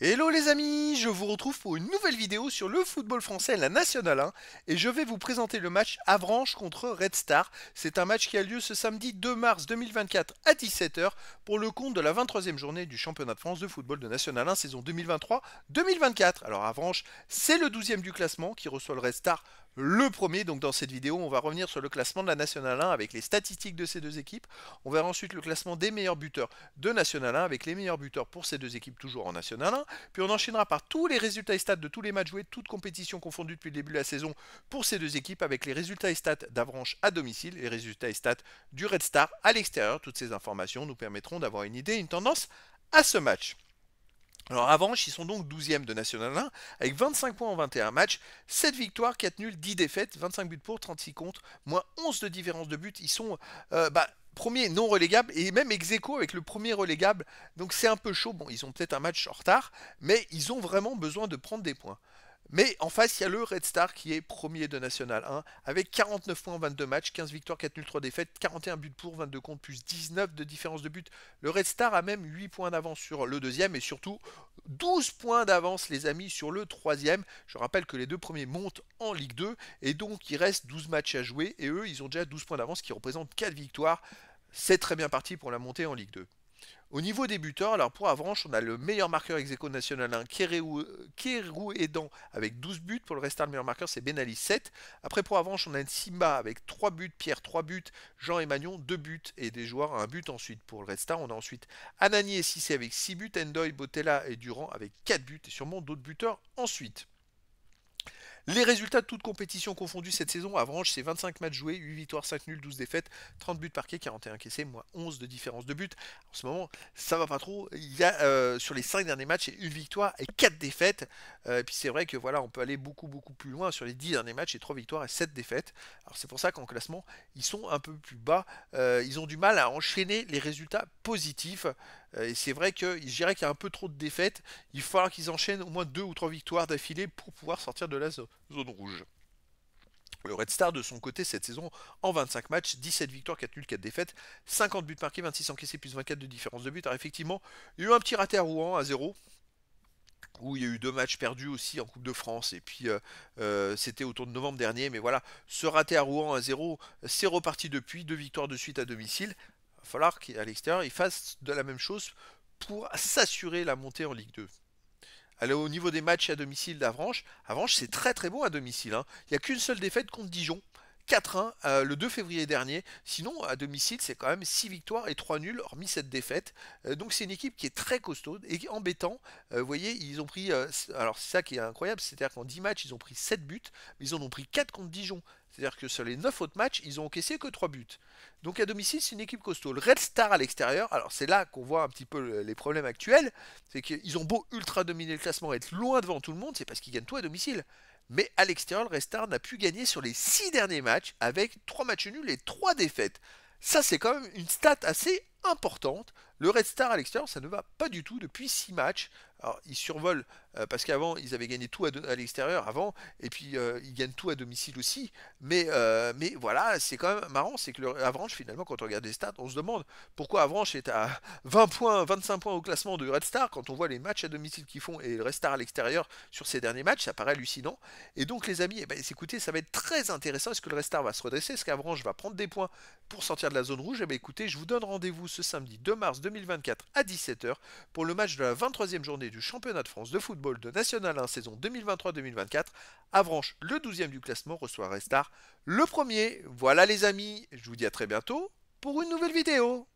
Hello les amis, je vous retrouve pour une nouvelle vidéo sur le football français, la Nationale 1, et je vais vous présenter le match Avranches contre Red Star. C'est un match qui a lieu ce samedi 2 mars 2024 à 17 h pour le compte de la 23e journée du championnat de France de football de Nationale 1 saison 2023-2024. Alors Avranches, c'est le 12e du classement qui reçoit le Red Star le premier. Donc dans cette vidéo, on va revenir sur le classement de la Nationale 1 avec les statistiques de ces deux équipes. On verra ensuite le classement des meilleurs buteurs de Nationale 1 avec les meilleurs buteurs pour ces deux équipes toujours en Nationale 1. Puis on enchaînera par tous les résultats et stats de tous les matchs joués, toutes compétitions confondues depuis le début de la saison pour ces deux équipes, avec les résultats et stats d'Avranches à domicile et les résultats et stats du Red Star à l'extérieur. Toutes ces informations nous permettront d'avoir une idée, une tendance à ce match. Alors Avranches, ils sont donc 12e de National 1 avec 25 points en 21 matchs, 7 victoires, 4 nuls, 10 défaites, 25 buts pour, 36 contre, moins 11 de différence de but. Ils sont premier non relégable et même ex aequo avec le premier relégable. Donc c'est un peu chaud. Bon, ils ont peut-être un match en retard, mais ils ont vraiment besoin de prendre des points. Mais en face, il y a le Red Star qui est premier de National 1 avec 49 points en 22 matchs, 15 victoires, 4 nuls, 3 défaites, 41 buts pour, 22 contre, plus 19 de différence de but. Le Red Star a même 8 points d'avance sur le deuxième et surtout 12 points d'avance, les amis, sur le troisième. Je rappelle que les deux premiers montent en Ligue 2 et donc il reste 12 matchs à jouer et eux, ils ont déjà 12 points d'avance qui représentent 4 victoires. C'est très bien parti pour la montée en Ligue 2. Au niveau des buteurs, alors pour Avranches, on a le meilleur marqueur ex aequo national 1, Kérou Edan avec 12 buts. Pour le restant, le meilleur marqueur, c'est Ben Ali 7. Après, pour Avranches, on a Simba avec 3 buts, Pierre 3 buts, Jean et Magnon 2 buts et des joueurs à 1 but ensuite. Pour le restant, on a ensuite Anani et Cissé avec 6 buts, Endoy, Botella et Durand avec 4 buts et sûrement d'autres buteurs ensuite. Les résultats de toutes compétitions confondues cette saison, Avranches, c'est 25 matchs joués, 8 victoires, 5 nuls, 12 défaites, 30 buts marqués, 41 encaissés, moins 11 de différence de but. En ce moment, ça va pas trop. Il y a sur les 5 derniers matchs, une victoire et 4 défaites. Et puis c'est vrai que voilà, on peut aller beaucoup plus loin sur les 10 derniers matchs et 3 victoires et 7 défaites. Alors c'est pour ça qu'en classement, ils sont un peu plus bas. Ils ont du mal à enchaîner les résultats positifs. Et c'est vrai que je dirais qu'il y a un peu trop de défaites. Il va falloir qu'ils enchaînent au moins 2 ou 3 victoires d'affilée pour pouvoir sortir de la zone rouge. Le Red Star de son côté cette saison en 25 matchs, 17 victoires, 4 nuls, 4 défaites, 50 buts marqués, 26 encaissés plus 24 de différence de but. Alors effectivement, il y a eu un petit raté à Rouen à 0 où il y a eu 2 matchs perdus aussi en Coupe de France et puis c'était autour de novembre dernier, mais voilà, ce raté à Rouen à 0, c'est reparti depuis, 2 victoires de suite à domicile. Il va falloir qu'à l'extérieur il fasse de la même chose pour s'assurer la montée en Ligue 2. Alors, au niveau des matchs à domicile d'Avranches, Avranches c'est très bon à domicile, hein. Il n'y a qu'une seule défaite contre Dijon, 4-1 le 2 février dernier. Sinon, à domicile, c'est quand même 6 victoires et 3 nuls, hormis cette défaite. Donc c'est une équipe qui est très costaude et embêtant. Vous voyez, ils ont pris... alors c'est ça qui est incroyable, c'est-à-dire qu'en 10 matchs, ils ont pris 7 buts, mais ils en ont pris 4 contre Dijon. C'est-à-dire que sur les 9 autres matchs, ils ont encaissé que 3 buts. Donc à domicile, c'est une équipe costaud. Le Red Star à l'extérieur, alors c'est là qu'on voit un petit peu les problèmes actuels, c'est qu'ils ont beau ultra dominer le classement, être loin devant tout le monde, c'est parce qu'ils gagnent tout à domicile. Mais à l'extérieur, le Red Star n'a pu gagner sur les 6 derniers matchs avec 3 matchs nuls et 3 défaites. Ça, c'est quand même une stat assez importante. Le Red Star à l'extérieur, ça ne va pas du tout depuis 6 matchs. Alors, ils survolent parce qu'avant, ils avaient gagné tout à l'extérieur avant, et puis ils gagnent tout à domicile aussi. Mais voilà, c'est quand même marrant, c'est que le Avranches, finalement, quand on regarde les stats, on se demande pourquoi Avranches est à 20 points, 25 points au classement de Red Star. Quand on voit les matchs à domicile qu'ils font et le Red Star à l'extérieur sur ces derniers matchs, ça paraît hallucinant. Et donc, les amis, eh ben, écoutez, ça va être très intéressant. Est-ce que le Red Star va se redresser? Est-ce qu'Avranches va prendre des points pour sortir de la zone rouge? Eh ben, écoutez, je vous donne rendez-vous ce samedi 2 mars 2024 à 17 h pour le match de la 23e journée du championnat de France de football de National 1 saison 2023-2024. Avranches, le 12e du classement, reçoit Red Star le premier. Voilà les amis, je vous dis à très bientôt pour une nouvelle vidéo.